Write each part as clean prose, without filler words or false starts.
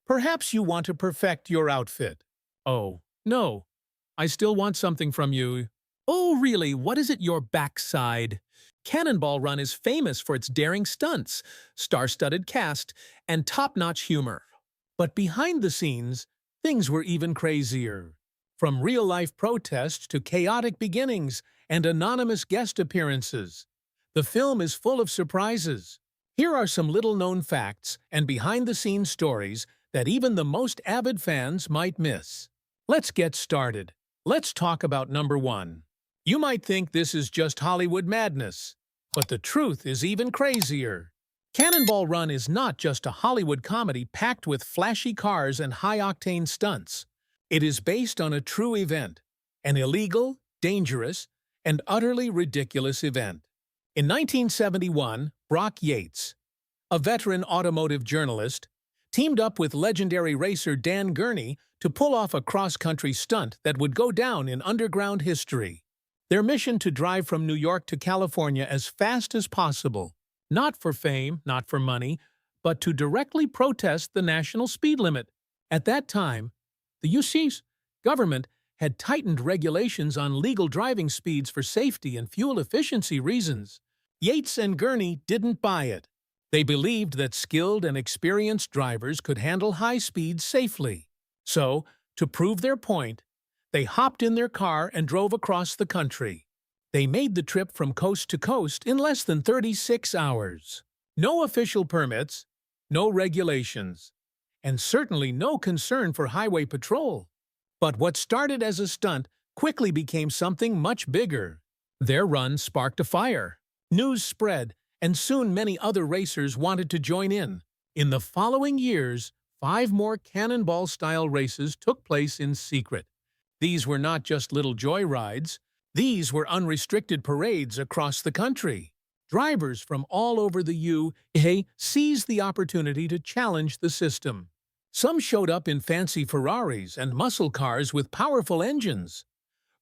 Perhaps you want to perfect your outfit. Oh, no. I still want something from you. Oh, really? What is it, your backside? Cannonball Run is famous for its daring stunts, star-studded cast, and top-notch humor. But behind the scenes, things were even crazier. From real-life protests to chaotic beginnings and anonymous guest appearances, the film is full of surprises. Here are some little-known facts and behind-the-scenes stories that even the most avid fans might miss. Let's get started. Let's talk about number 1. You might think this is just Hollywood madness, but the truth is even crazier. Cannonball Run is not just a Hollywood comedy packed with flashy cars and high-octane stunts. It is based on a true event, an illegal, dangerous, and utterly ridiculous event. In 1971, Brock Yates, a veteran automotive journalist, teamed up with legendary racer Dan Gurney to pull off a cross-country stunt that would go down in underground history. Their mission to drive from New York to California as fast as possible, not for fame, not for money, but to directly protest the national speed limit. At that time, the U.S. government had tightened regulations on legal driving speeds for safety and fuel efficiency reasons. Yates and Gurney didn't buy it. They believed that skilled and experienced drivers could handle high speeds safely. So, to prove their point, they hopped in their car and drove across the country. They made the trip from coast to coast in less than 36 hours. No official permits, no regulations, and certainly no concern for highway patrol. But what started as a stunt quickly became something much bigger. Their run sparked a fire. News spread, and soon many other racers wanted to join in. In the following years, 5 more Cannonball-style races took place in secret. These were not just little joyrides. These were unrestricted parades across the country. Drivers from all over the U.S. seized the opportunity to challenge the system. Some showed up in fancy Ferraris and muscle cars with powerful engines,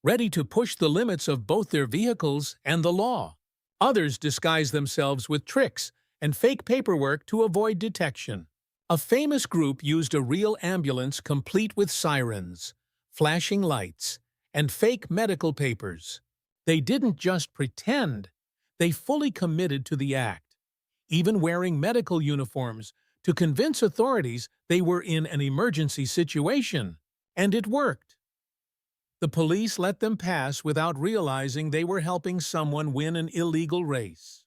ready to push the limits of both their vehicles and the law. Others disguised themselves with tricks and fake paperwork to avoid detection. A famous group used a real ambulance complete with sirens, flashing lights, and fake medical papers. They didn't just pretend, they fully committed to the act, even wearing medical uniforms to convince authorities they were in an emergency situation. And it worked. The police let them pass without realizing they were helping someone win an illegal race.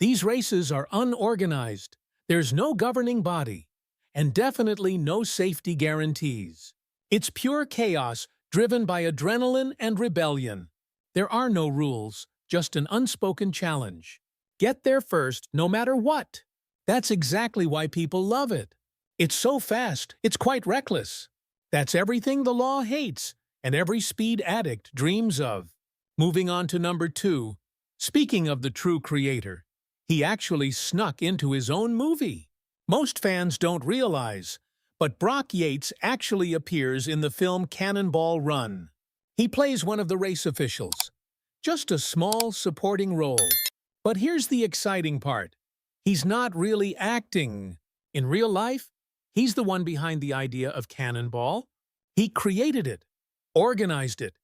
These races are unorganized, there's no governing body, and definitely no safety guarantees. It's pure chaos driven by adrenaline and rebellion. There are no rules, just an unspoken challenge. Get there first, no matter what. That's exactly why people love it. It's so fast, it's quite reckless. That's everything the law hates and every speed addict dreams of. Moving on to number 2. Speaking of the true creator, he actually snuck into his own movie. Most fans don't realize, but Brock Yates actually appears in the film Cannonball Run. He plays one of the race officials. Just a small supporting role. But here's the exciting part. He's not really acting. In real life, he's the one behind the idea of Cannonball. He created it, organized it,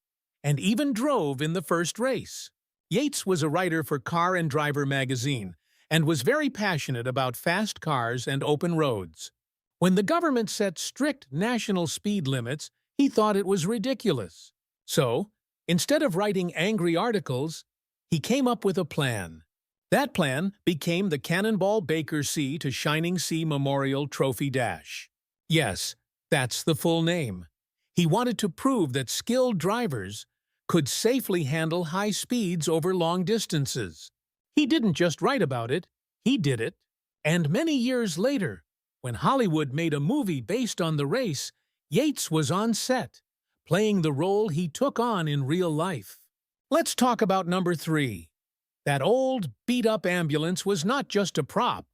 and even drove in the first race. Yates was a writer for Car and Driver magazine and was very passionate about fast cars and open roads. When the government set strict national speed limits, he thought it was ridiculous. So, instead of writing angry articles, he came up with a plan. That plan became the Cannonball Baker Sea to Shining Sea Memorial Trophy Dash. Yes, that's the full name. He wanted to prove that skilled drivers could safely handle high speeds over long distances. He didn't just write about it, he did it. And many years later, when Hollywood made a movie based on the race, Yates was on set, playing the role he took on in real life. Let's talk about number 3. That old, beat-up ambulance was not just a prop.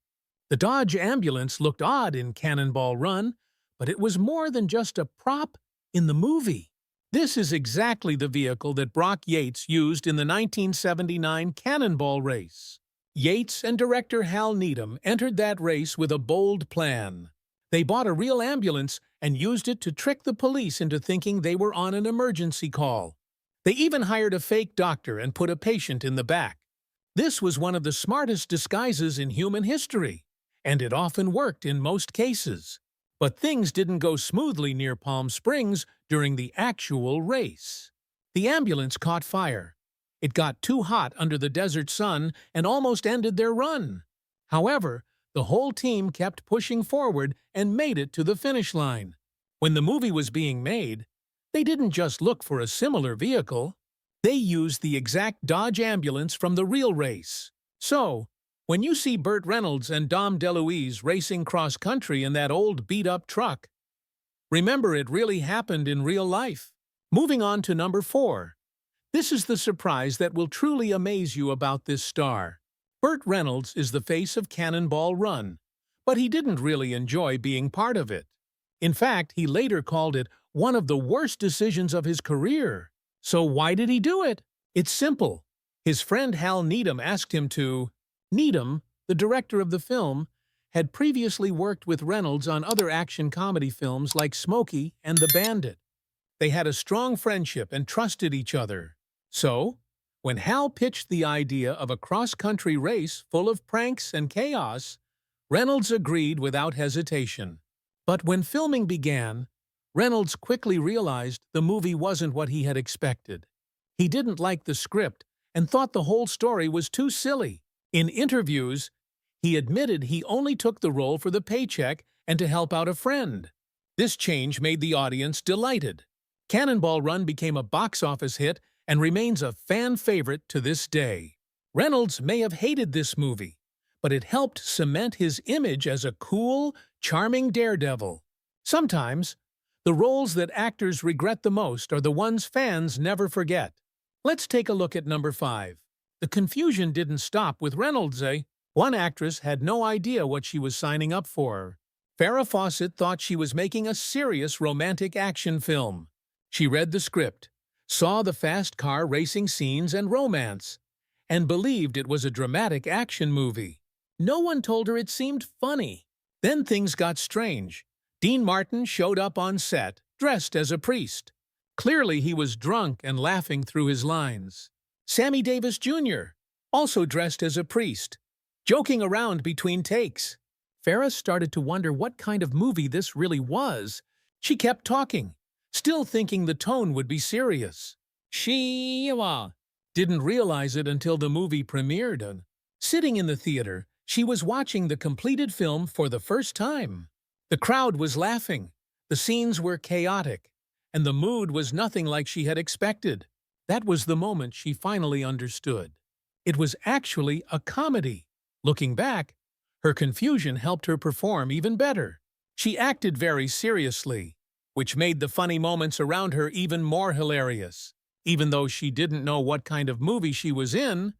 The Dodge ambulance looked odd in Cannonball Run, but it was more than just a prop in the movie. This is exactly the vehicle that Brock Yates used in the 1979 Cannonball race. Yates and director Needham entered that race with a bold plan. They bought a real ambulance and used it to trick the police into thinking they were on an emergency call. They even hired a fake doctor and put a patient in the back. This was one of the smartest disguises in human history, and it often worked in most cases. But things didn't go smoothly near Palm Springs during the actual race. The ambulance caught fire. It got too hot under the desert sun and almost ended their run. However, the whole team kept pushing forward and made it to the finish line. When the movie was being made, they didn't just look for a similar vehicle. They used the exact Dodge ambulance from the real race. So, when you see Burt Reynolds and Dom DeLuise racing cross-country in that old beat-up truck, remember it really happened in real life. Moving on to number 4. This is the surprise that will truly amaze you about this star. Burt Reynolds is the face of Cannonball Run, but he didn't really enjoy being part of it. In fact, he later called it one of the worst decisions of his career. So why did he do it? It's simple. His friend Hal Needham asked him to. Needham, the director of the film, had previously worked with Reynolds on other action comedy films like Smokey and The Bandit. They had a strong friendship and trusted each other. So, when Hal pitched the idea of a cross-country race full of pranks and chaos, Reynolds agreed without hesitation. But when filming began, Reynolds quickly realized the movie wasn't what he had expected. He didn't like the script and thought the whole story was too silly. In interviews, he admitted he only took the role for the paycheck and to help out a friend. This change made the audience delighted. Cannonball Run became a box office hit and remains a fan favorite to this day. Reynolds may have hated this movie, but it helped cement his image as a cool, charming daredevil. Sometimes, the roles that actors regret the most are the ones fans never forget. Let's take a look at number 5. The confusion didn't stop with Reynolds, eh? One actress had no idea what she was signing up for. Farrah Fawcett thought she was making a serious romantic action film. She read the script, saw the fast car racing scenes and romance, and believed it was a dramatic action movie. No one told her it seemed funny. Then things got strange. Dean Martin showed up on set, dressed as a priest. Clearly he was drunk and laughing through his lines. Sammy Davis Jr., also dressed as a priest, joking around between takes. Farrah started to wonder what kind of movie this really was. She kept talking, still thinking the tone would be serious. She didn't realize it until the movie premiered. Sitting in the theater, she was watching the completed film for the first time. The crowd was laughing, the scenes were chaotic, and the mood was nothing like she had expected. That was the moment she finally understood. It was actually a comedy. Looking back, her confusion helped her perform even better. She acted very seriously, which made the funny moments around her even more hilarious. Even though she didn't know what kind of movie she was in,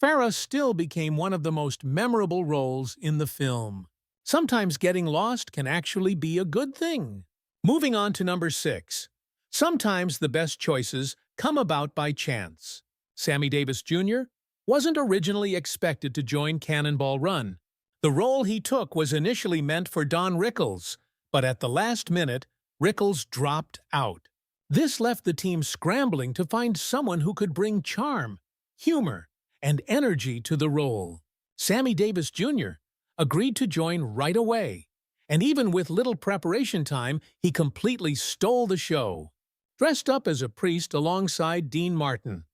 Farrah still became one of the most memorable roles in the film. Sometimes getting lost can actually be a good thing. Moving on to number 6. Sometimes the best choices come about by chance. Sammy Davis Jr. wasn't originally expected to join Cannonball Run. The role he took was initially meant for Don Rickles, but at the last minute, Rickles dropped out. This left the team scrambling to find someone who could bring charm, humor, and energy to the role. Sammy Davis Jr. agreed to join right away, and even with little preparation time, he completely stole the show. Dressed up as a priest alongside Dean Martin,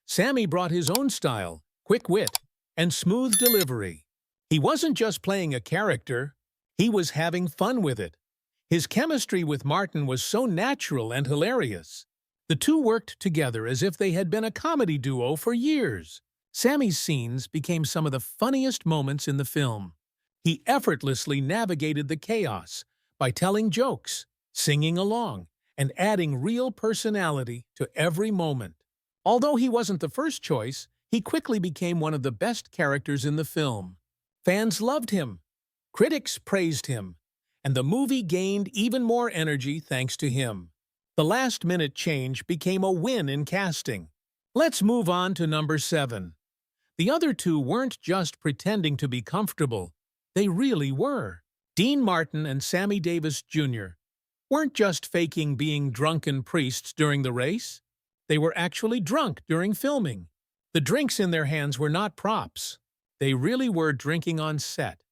Sammy brought his own style, quick wit, and smooth delivery. He wasn't just playing a character, he was having fun with it. His chemistry with Martin was so natural and hilarious. The two worked together as if they had been a comedy duo for years. Sammy's scenes became some of the funniest moments in the film. He effortlessly navigated the chaos by telling jokes, singing along, and adding real personality to every moment. Although he wasn't the first choice, he quickly became one of the best characters in the film. Fans loved him, critics praised him, and the movie gained even more energy thanks to him. The last-minute change became a win in casting. Let's move on to number 7. The other two weren't just pretending to be comfortable. They really were. Dean Martin and Sammy Davis Jr. weren't just faking being drunken priests during the race. They were actually drunk during filming. The drinks in their hands were not props. They really were drinking on set.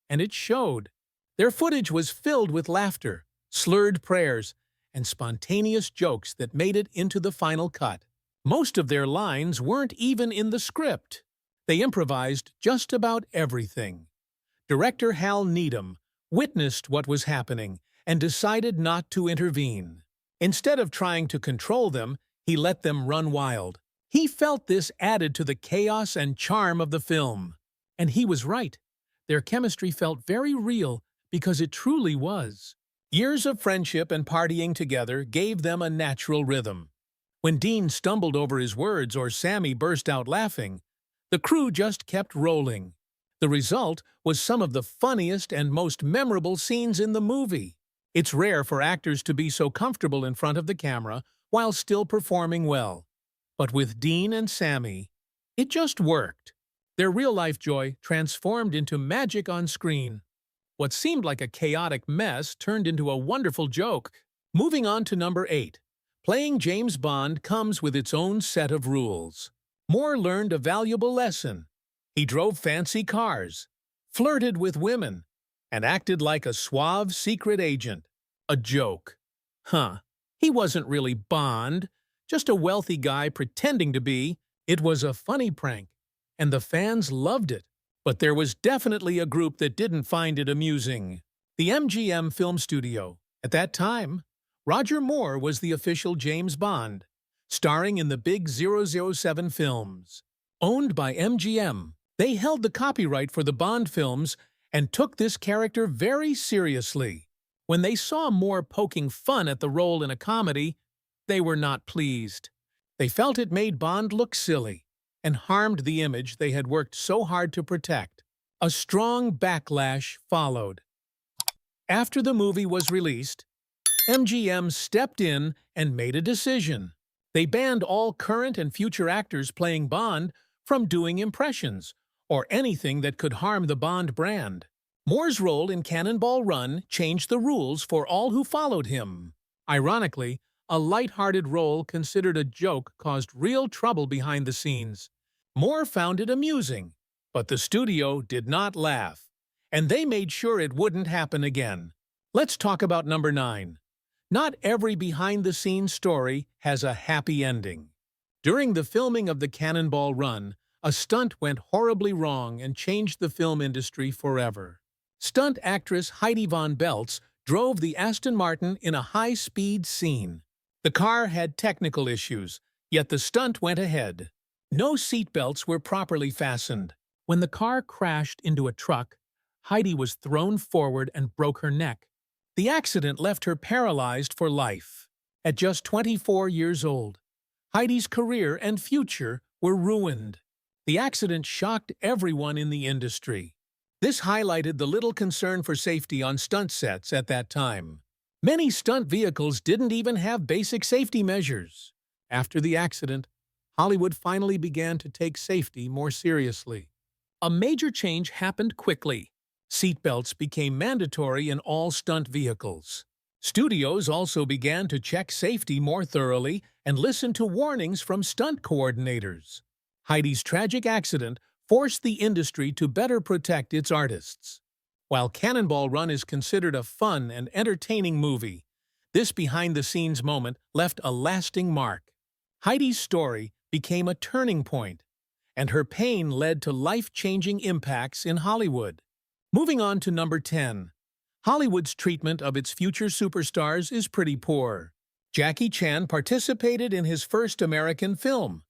And it showed. Their footage was filled with laughter, slurred prayers, and spontaneous jokes that made it into the final cut. Most of their lines weren't even in the script. They improvised just about everything. Director Hal Needham witnessed what was happening and decided not to intervene. Instead of trying to control them, he let them run wild. He felt this added to the chaos and charm of the film. And he was right. Their chemistry felt very real because it truly was. Years of friendship and partying together gave them a natural rhythm. When Dean stumbled over his words or Sammy burst out laughing, the crew just kept rolling. The result was some of the funniest and most memorable scenes in the movie. It's rare for actors to be so comfortable in front of the camera while still performing well. But with Dean and Sammy, it just worked. Their real-life joy transformed into magic on screen. What seemed like a chaotic mess turned into a wonderful joke. Moving on to number 8. Playing James Bond comes with its own set of rules. Moore learned a valuable lesson. He drove fancy cars, flirted with women, and acted like a suave secret agent. A joke. He wasn't really Bond, just a wealthy guy pretending to be. It was a funny prank, and the fans loved it. But there was definitely a group that didn't find it amusing. The MGM Film Studio. At that time, Roger Moore was the official James Bond, starring in the big 007 films. Owned by MGM, they held the copyright for the Bond films and took this character very seriously. When they saw Moore poking fun at the role in a comedy, they were not pleased. They felt it made Bond look silly and harmed the image they had worked so hard to protect. A strong backlash followed. After the movie was released, MGM stepped in and made a decision. They banned all current and future actors playing Bond from doing impressions or anything that could harm the Bond brand. Moore's role in Cannonball Run changed the rules for all who followed him. Ironically, a light-hearted role considered a joke caused real trouble behind the scenes. Moore found it amusing, but the studio did not laugh, and they made sure it wouldn't happen again. Let's talk about number 9. Not every behind-the-scenes story has a happy ending. During the filming of the Cannonball Run, a stunt went horribly wrong and changed the film industry forever. Stunt actress Heidi Von Beltz drove the Aston Martin in a high-speed scene. The car had technical issues, yet the stunt went ahead. No seatbelts were properly fastened. When the car crashed into a truck, Heidi was thrown forward and broke her neck. The accident left her paralyzed for life. At just 24 years old, Heidi's career and future were ruined. The accident shocked everyone in the industry. This highlighted the little concern for safety on stunt sets at that time. Many stunt vehicles didn't even have basic safety measures. After the accident, Hollywood finally began to take safety more seriously. A major change happened quickly. Seatbelts became mandatory in all stunt vehicles. Studios also began to check safety more thoroughly and listen to warnings from stunt coordinators. Heidi's tragic accident forced the industry to better protect its artists. While Cannonball Run is considered a fun and entertaining movie, this behind-the-scenes moment left a lasting mark. Heidi's story became a turning point, and her pain led to life-changing impacts in Hollywood. Moving on to number 10. Hollywood's treatment of its future superstars is pretty poor. Jackie Chan participated in his first American film,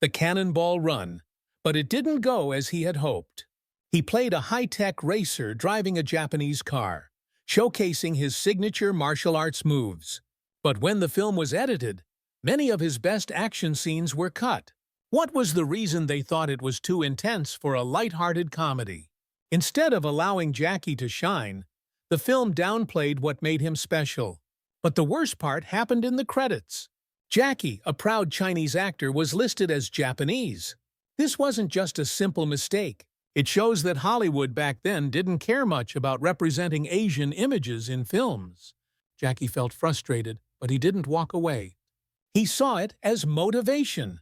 The Cannonball Run, but it didn't go as he had hoped. He played a high-tech racer driving a Japanese car, showcasing his signature martial arts moves. But when the film was edited, many of his best action scenes were cut. What was the reason they thought it was too intense for a light-hearted comedy? Instead of allowing Jackie to shine, the film downplayed what made him special. But the worst part happened in the credits. Jackie, a proud Chinese actor, was listed as Japanese. This wasn't just a simple mistake. It shows that Hollywood back then didn't care much about representing Asian images in films. Jackie felt frustrated, but he didn't walk away. He saw it as motivation.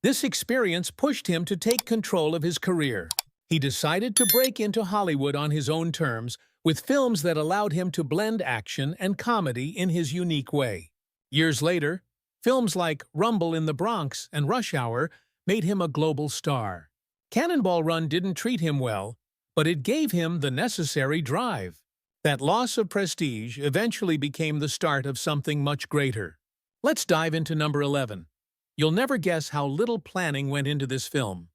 This experience pushed him to take control of his career. He decided to break into Hollywood on his own terms, with films that allowed him to blend action and comedy in his unique way. Years later, films like Rumble in the Bronx and Rush Hour made him a global star. Cannonball Run didn't treat him well, but it gave him the necessary drive. That loss of prestige eventually became the start of something much greater. Let's dive into number 11. You'll never guess how little planning went into this film.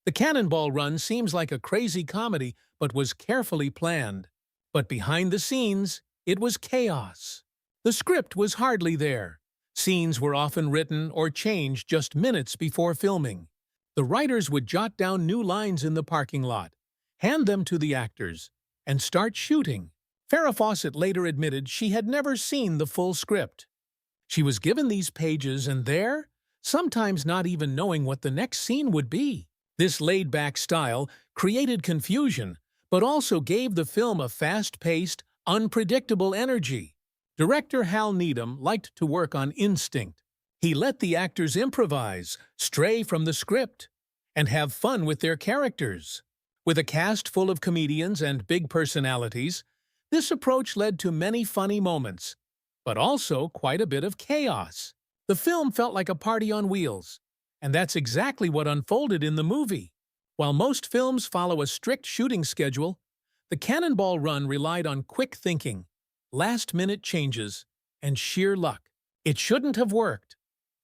The Cannonball Run seems like a crazy comedy, but was carefully planned. But behind the scenes, it was chaos. The script was hardly there. Scenes were often written or changed just minutes before filming. The writers would jot down new lines in the parking lot, hand them to the actors, and start shooting. Fawcett later admitted she had never seen the full script. She was given these pages and there, sometimes not even knowing what the next scene would be. This laid-back style created confusion, but also gave the film a fast-paced, unpredictable energy. Director Needham liked to work on instinct. He let the actors improvise, stray from the script, and have fun with their characters. With a cast full of comedians and big personalities, this approach led to many funny moments, but also quite a bit of chaos. The film felt like a party on wheels, and that's exactly what unfolded in the movie. While most films follow a strict shooting schedule, the Cannonball Run relied on quick thinking, last-minute changes, and sheer luck. It shouldn't have worked,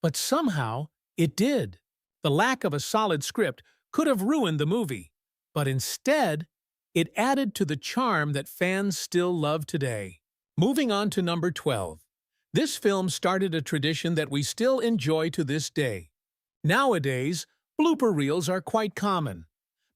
but somehow it did. The lack of a solid script could have ruined the movie, but instead, it added to the charm that fans still love today. Moving on to number 12. This film started a tradition that we still enjoy to this day. Nowadays, blooper reels are quite common.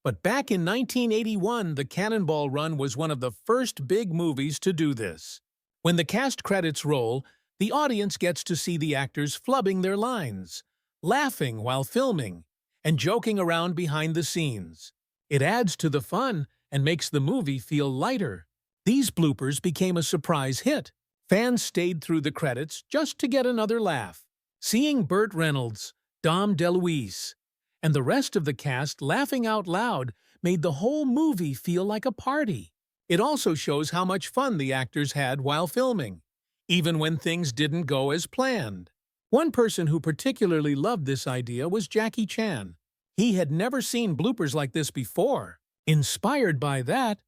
But back in 1981, the Cannonball Run was one of the first big movies to do this. When the cast credits roll, the audience gets to see the actors flubbing their lines, laughing while filming, and joking around behind the scenes. It adds to the fun and makes the movie feel lighter. These bloopers became a surprise hit. Fans stayed through the credits just to get another laugh. Seeing Burt Reynolds, Dom DeLuise, and the rest of the cast laughing out loud made the whole movie feel like a party. It also shows how much fun the actors had while filming, even when things didn't go as planned. One person who particularly loved this idea was Jackie Chan. He had never seen bloopers like this before. Inspired by that,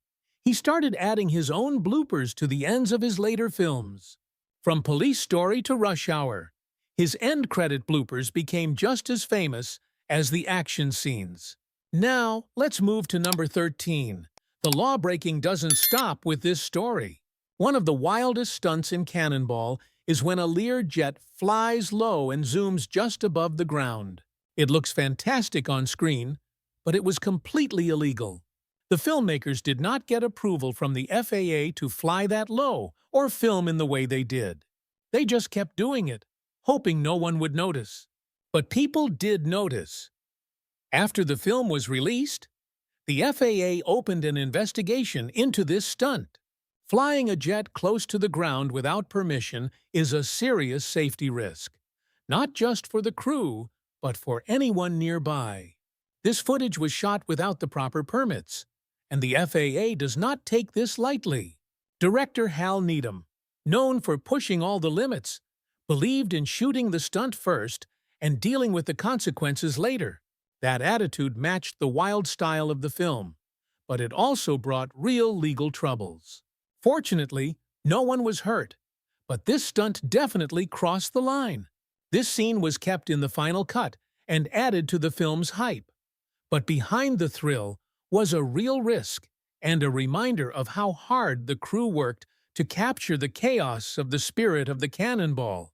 he started adding his own bloopers to the ends of his later films. From Police Story to Rush Hour, his end credit bloopers became just as famous as the action scenes. Now, let's move to number 13. The law-breaking doesn't stop with this story. One of the wildest stunts in Cannonball is when a Lear jet flies low and zooms just above the ground. It looks fantastic on screen, but it was completely illegal. The filmmakers did not get approval from the FAA to fly that low or film in the way they did. They just kept doing it, hoping no one would notice. But people did notice. After the film was released, the FAA opened an investigation into this stunt. Flying a jet close to the ground without permission is a serious safety risk, not just for the crew, but for anyone nearby. This footage was shot without the proper permits, and the FAA does not take this lightly. Director Needham, known for pushing all the limits, believed in shooting the stunt first and dealing with the consequences later. That attitude matched the wild style of the film, but it also brought real legal troubles. Fortunately, no one was hurt, but this stunt definitely crossed the line. This scene was kept in the final cut and added to the film's hype. But behind the thrill was a real risk and a reminder of how hard the crew worked to capture the chaos of the spirit of the Cannonball.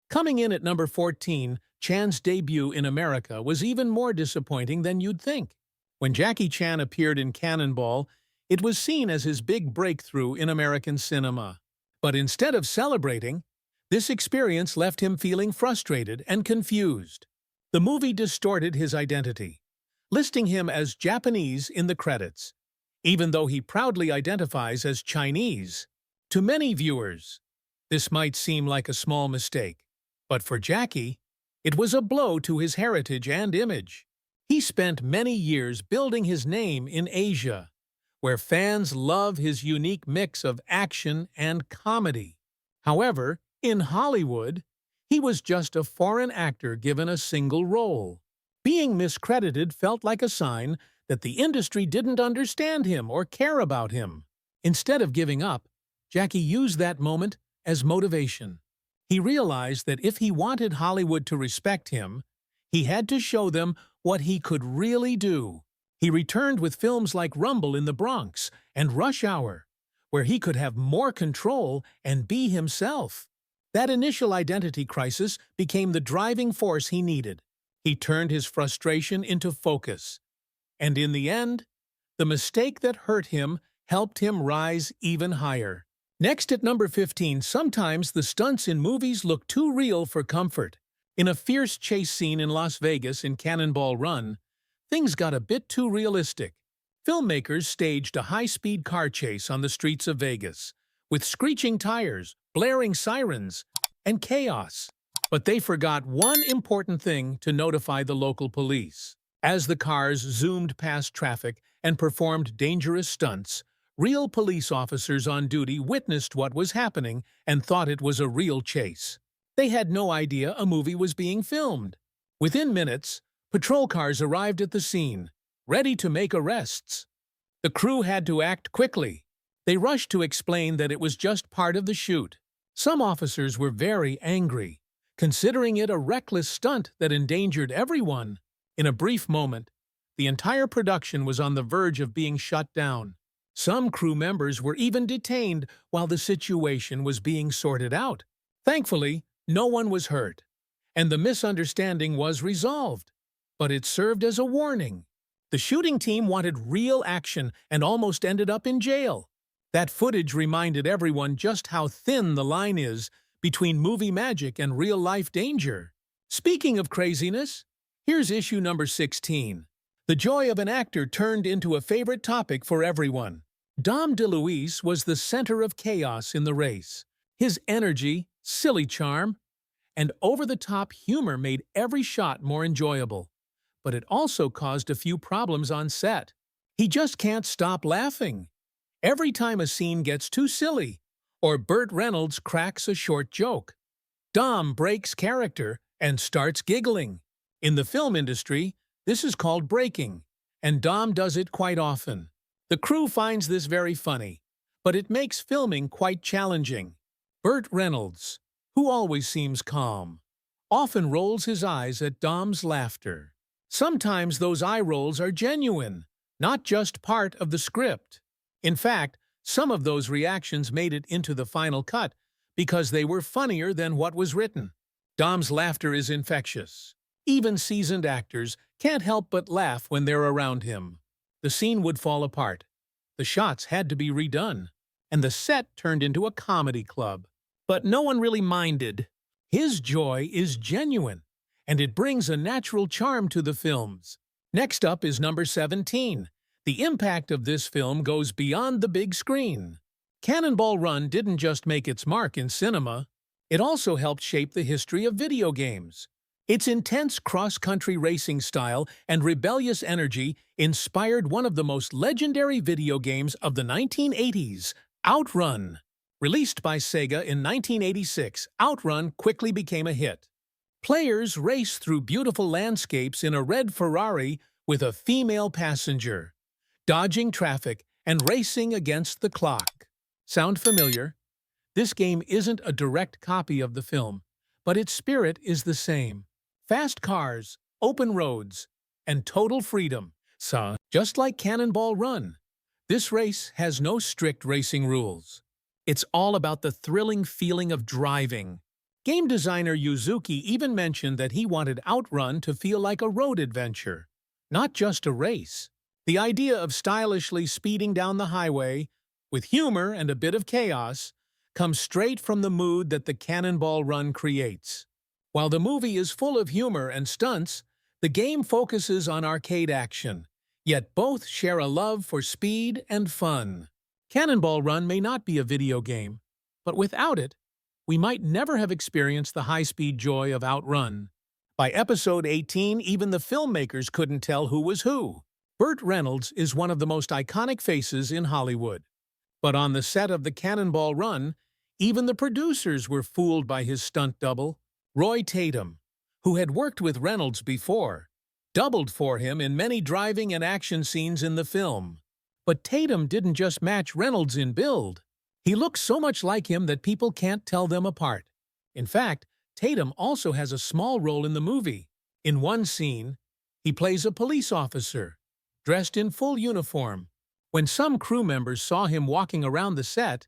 Coming in at number 14, Chan's debut in America was even more disappointing than you'd think. When Jackie Chan appeared in Cannonball, it was seen as his big breakthrough in American cinema. But instead of celebrating, this experience left him feeling frustrated and confused. The movie distorted his identity. listing him as Japanese in the credits, even though he proudly identifies as Chinese. To many viewers, this might seem like a small mistake, but for Jackie, it was a blow to his heritage and image. He spent many years building his name in Asia, where fans love his unique mix of action and comedy. However, in Hollywood, he was just a foreign actor given a single role. Being miscredited felt like a sign that the industry didn't understand him or care about him. Instead of giving up, Jackie used that moment as motivation. He realized that if he wanted Hollywood to respect him, he had to show them what he could really do. He returned with films like Rumble in the Bronx and Rush Hour, where he could have more control and be himself. That initial identity crisis became the driving force he needed. He turned his frustration into focus. And in the end, the mistake that hurt him helped him rise even higher. Next at number 15, sometimes the stunts in movies look too real for comfort. In a fierce chase scene in Las Vegas in Cannonball Run, things got a bit too realistic. Filmmakers staged a high-speed car chase on the streets of Vegas, with screeching tires, blaring sirens, and chaos. But they forgot one important thing to notify the local police. As the cars zoomed past traffic and performed dangerous stunts, real police officers on duty witnessed what was happening and thought it was a real chase. They had no idea a movie was being filmed. Within minutes, patrol cars arrived at the scene, ready to make arrests. The crew had to act quickly. They rushed to explain that it was just part of the shoot. Some officers were very angry, considering it a reckless stunt that endangered everyone. In a brief moment, the entire production was on the verge of being shut down. Some crew members were even detained while the situation was being sorted out. Thankfully, no one was hurt, and the misunderstanding was resolved. But it served as a warning. The shooting team wanted real action and almost ended up in jail. That footage reminded everyone just how thin the line is between movie magic and real-life danger. Speaking of craziness, here's issue number 16. The joy of an actor turned into a favorite topic for everyone. Dom DeLuise was the center of chaos in the race. His energy, silly charm, and over-the-top humor made every shot more enjoyable. But it also caused a few problems on set. He just can't stop laughing every time a scene gets too silly, or Burt Reynolds cracks a short joke. Dom breaks character and starts giggling. In the film industry, this is called breaking, and Dom does it quite often. The crew finds this very funny, but it makes filming quite challenging. Burt Reynolds, who always seems calm, often rolls his eyes at Dom's laughter. Sometimes those eye rolls are genuine, not just part of the script. In fact, some of those reactions made it into the final cut because they were funnier than what was written. Dom's laughter is infectious. Even seasoned actors can't help but laugh when they're around him. The scene would fall apart. The shots had to be redone, and the set turned into a comedy club. But no one really minded. His joy is genuine, and it brings a natural charm to the films. Next up is number 17. The impact of this film goes beyond the big screen. Cannonball Run didn't just make its mark in cinema, it also helped shape the history of video games. Its intense cross-country racing style and rebellious energy inspired one of the most legendary video games of the 1980s, Outrun. Released by Sega in 1986, Outrun quickly became a hit. Players race through beautiful landscapes in a red Ferrari with a female passenger, dodging traffic and racing against the clock. Sound familiar? This game isn't a direct copy of the film, but its spirit is the same. Fast cars, open roads, and total freedom. So, just like Cannonball Run, this race has no strict racing rules. It's all about the thrilling feeling of driving. Game designer Yuzuki even mentioned that he wanted Outrun to feel like a road adventure, not just a race. The idea of stylishly speeding down the highway, with humor and a bit of chaos, comes straight from the mood that the Cannonball Run creates. While the movie is full of humor and stunts, The game focuses on arcade action, yet both share a love for speed and fun. Cannonball Run may not be a video game, but without it, we might never have experienced the high-speed joy of Outrun. By episode 18, even the filmmakers couldn't tell who was who. Burt Reynolds is one of the most iconic faces in Hollywood. But on the set of the Cannonball Run, even the producers were fooled by his stunt double. Roy Tatum, who had worked with Reynolds before, doubled for him in many driving and action scenes in the film. But Tatum didn't just match Reynolds in build. He looks so much like him that people can't tell them apart. In fact, Tatum also has a small role in the movie. In one scene, he plays a police officer, dressed in full uniform. When some crew members saw him walking around the set,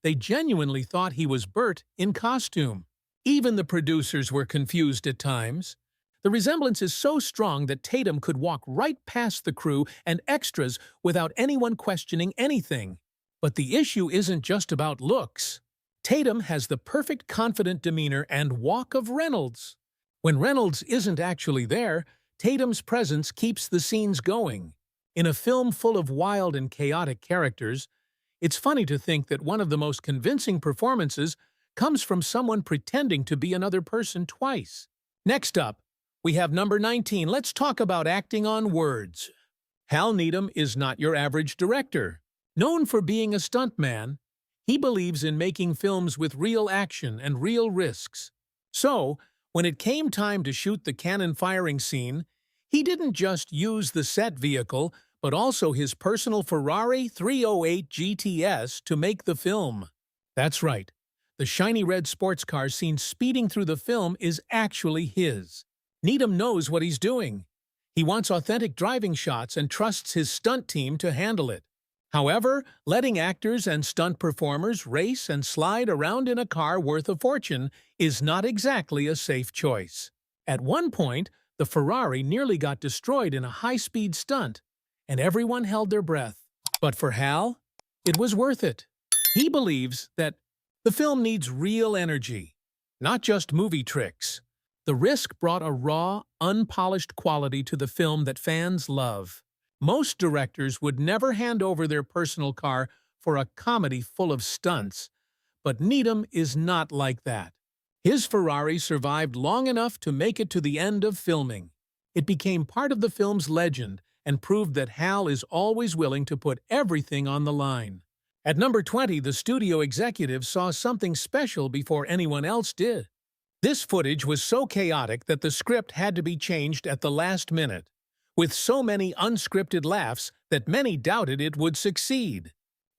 they genuinely thought he was Burt in costume. Even the producers were confused at times. The resemblance is so strong that Tatum could walk right past the crew and extras without anyone questioning anything. But the issue isn't just about looks. Tatum has the perfect confident demeanor and walk of Reynolds. When Reynolds isn't actually there, Tatum's presence keeps the scenes going. In a film full of wild and chaotic characters, it's funny to think that one of the most convincing performances comes from someone pretending to be another person twice. Next up, we have number 19. Let's talk about acting on words. Hal Needham is not your average director. Known for being a stuntman, he believes in making films with real action and real risks. So, when it came time to shoot the cannon firing scene, he didn't just use the set vehicle, but also his personal Ferrari 308 GTS to make the film. That's right. The shiny red sports car seen speeding through the film is actually his. Needham knows what he's doing. He wants authentic driving shots and trusts his stunt team to handle it. However, letting actors and stunt performers race and slide around in a car worth a fortune is not exactly a safe choice. At one point, the Ferrari nearly got destroyed in a high-speed stunt, and everyone held their breath. But for Hal, it was worth it. He believes that the film needs real energy, not just movie tricks. The risk brought a raw, unpolished quality to the film that fans love. Most directors would never hand over their personal car for a comedy full of stunts, but Needham is not like that. His Ferrari survived long enough to make it to the end of filming. It became part of the film's legend and proved that Hal is always willing to put everything on the line. At number 20, the studio executives saw something special before anyone else did. This footage was so chaotic that the script had to be changed at the last minute, with so many unscripted laughs that many doubted it would succeed.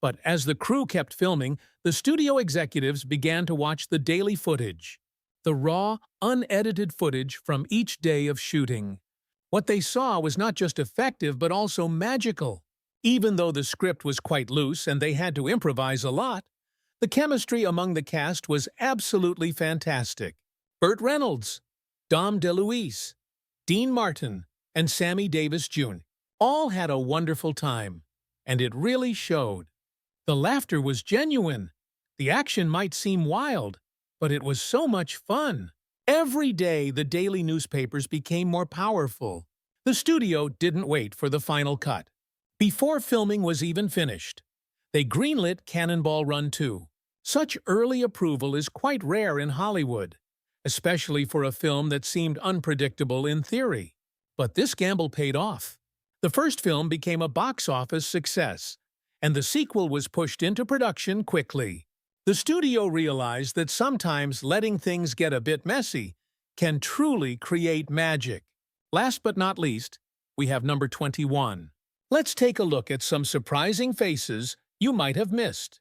But as the crew kept filming, the studio executives began to watch the daily footage, the raw, unedited footage from each day of shooting. What they saw was not just effective but also magical. Even though the script was quite loose and they had to improvise a lot, the chemistry among the cast was absolutely fantastic. Burt Reynolds, Dom DeLuise, Dean Martin, and Sammy Davis Jr. all had a wonderful time, and it really showed. The laughter was genuine. The action might seem wild, but it was so much fun. Every day, the daily newspapers became more powerful. The studio didn't wait for the final cut. Before filming was even finished, they greenlit Cannonball Run 2. Such early approval is quite rare in Hollywood, especially for a film that seemed unpredictable in theory. But this gamble paid off. The first film became a box office success, and the sequel was pushed into production quickly. The studio realized that sometimes letting things get a bit messy can truly create magic. Last but not least, we have number 21. Let's take a look at some surprising faces you might have missed.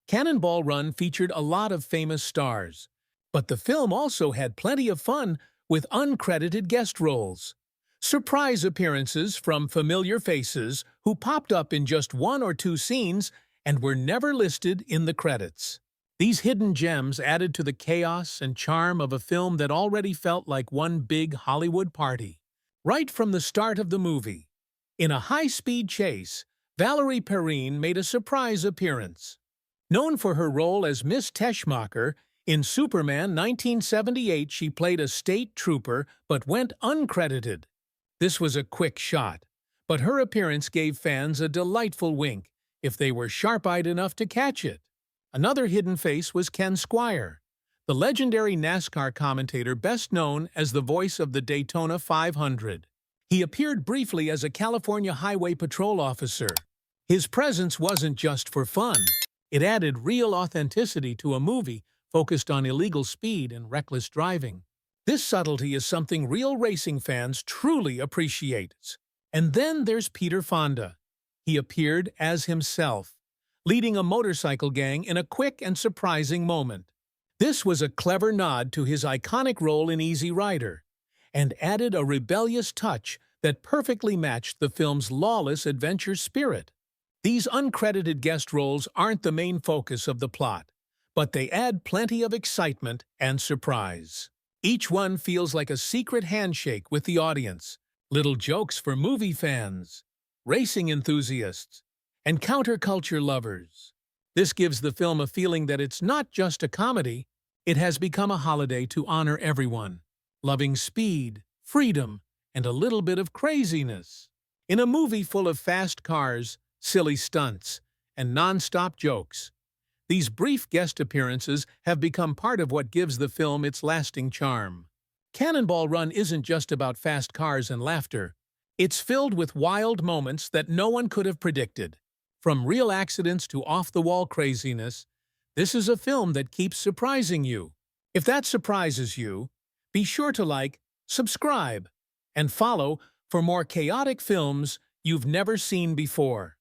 Cannonball Run featured a lot of famous stars, but the film also had plenty of fun with uncredited guest roles. Surprise appearances from familiar faces who popped up in just one or two scenes and were never listed in the credits. These hidden gems added to the chaos and charm of a film that already felt like one big Hollywood party. Right from the start of the movie, in a high-speed chase, Valerie Perrine made a surprise appearance. Known for her role as Miss Teschmacher, in Superman 1978 she played a state trooper but went uncredited. This was a quick shot, but her appearance gave fans a delightful wink if they were sharp-eyed enough to catch it. Another hidden face was Ken Squire, the legendary NASCAR commentator best known as the voice of the Daytona 500. He appeared briefly as a California Highway Patrol officer. His presence wasn't just for fun. It added real authenticity to a movie focused on illegal speed and reckless driving. This subtlety is something real racing fans truly appreciate. And then there's Peter Fonda. He appeared as himself, leading a motorcycle gang in a quick and surprising moment. This was a clever nod to his iconic role in Easy Rider, and added a rebellious touch that perfectly matched the film's lawless adventure spirit. These uncredited guest roles aren't the main focus of the plot, but they add plenty of excitement and surprise. Each one feels like a secret handshake with the audience, little jokes for movie fans, racing enthusiasts, and counterculture lovers. This gives the film a feeling that it's not just a comedy, it has become a holiday to honor everyone, loving speed, freedom, and a little bit of craziness. In a movie full of fast cars, silly stunts, and non-stop jokes, these brief guest appearances have become part of what gives the film its lasting charm. Cannonball Run isn't just about fast cars and laughter. It's filled with wild moments that no one could have predicted. From real accidents to off-the-wall craziness, this is a film that keeps surprising you. If that surprises you, be sure to like, subscribe, and follow for more chaotic films you've never seen before.